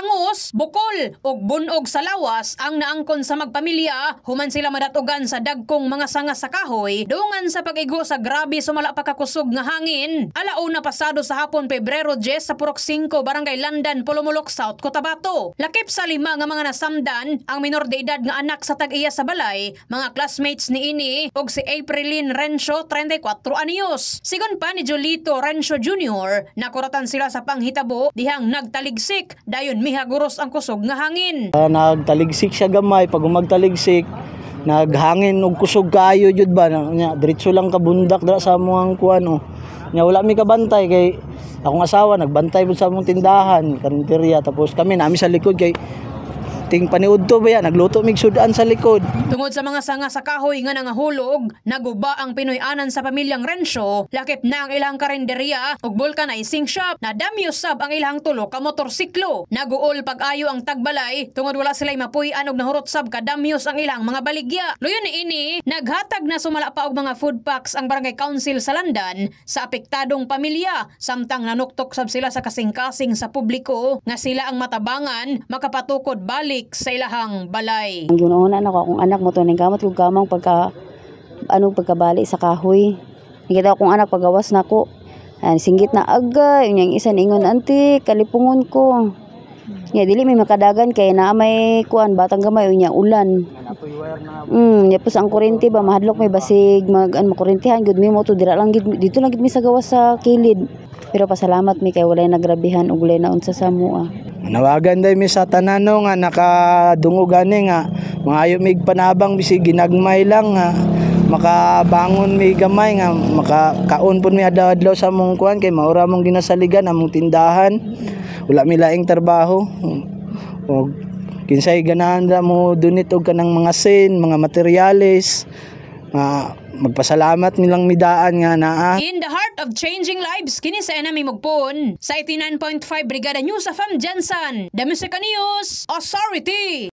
Bangus, bukol ug bunog sa lawas ang naangkon sa magpamilya human sila madatugan sa dagkong mga sanga sa kahoy dungan sa pag-igo sa grabe sumala pa kakusog nga hangin. Alauna pasado sa hapon Pebrero 10 sa Purok 5 Barangay Landan, Pulumulok South, Cotabato. Lakip sa 5 nga mga nasamdan ang minor de edad nga anak sa tag-iya sa balay, mga classmates ni ini ug si Aprilyn Rencio 34 anyos. Sigon pa ni Jolito Rencio Jr. nakuratan sila sa panghitabo dihang nagtaligsik dayon mihaguros ang kusog nga hangin. Nagtaligsik siya gamay, pag magtaligsik naghangin og kusog kaayo jud ba nya diretso lang ka bundak dra sa among kuan nya wala mi kabantay kay akong asawa nagbantay pud sa among tindahan karinterya tapos kami nami sa likod kay ting paniud to ba nagluto mig sudan sa likod. Tungod sa mga sanga sa kahoy nga nangahulog, naguba ang Pinoy-anan sa pamilyang Rencio, lakip na ang ilang karinderya ug vulcanizing shop. Nadamyo sab ang ilang tulo ka motorsiklo. Naguol pag-ayo ang tagbalay tungod wala sila'y mapuy-an og nahurot sab kadamyos ang ilang mga baligya. Luyon ni ini, naghatag na sumala pa og mga food packs ang Barangay Council sa Landan sa apektadong pamilya, samtang nanuktok sab sila sa kasing-kasing sa publiko nga sila ang matabangan makapatukod balik sa ilahang balay. Ang ginuuna na ko akong anak mo to ning kamot kog kamang pagkabali sa kahoy. Nakita akong anak pagawas nako. Singgit na agay unyang isa ningon anti kalipungon ko. Nya dili may makadagan kay naa may kuan batang gamay unya ulan. Yapos ang kurente ba mahadlok may basig makurentehan gud mi mo to dira lang gid dito lang gid mi sa gawas sa kilid. Pero pasalamat mi kay walay nagrabihan ug walay naunsa sa mua. Nawagan day mi sa tanano nga nakadungog ani nga maayo mig panabang bisig ginagmay lang nga makabangon mi gamay nga makakaon pud mi adlaw-adlaw sa among kuan kay maura mong ginasaligan among tindahan. Wala mi laing trabaho. Og kinsay ganahan ra mo dunit og kanang mga sin, mga materyales. Magpasalamat nilang midaan nga naa. In the heart of changing lives, kini sa enami mugpon sa 89.5 Brigada News FM Jensen. The Music News Authority.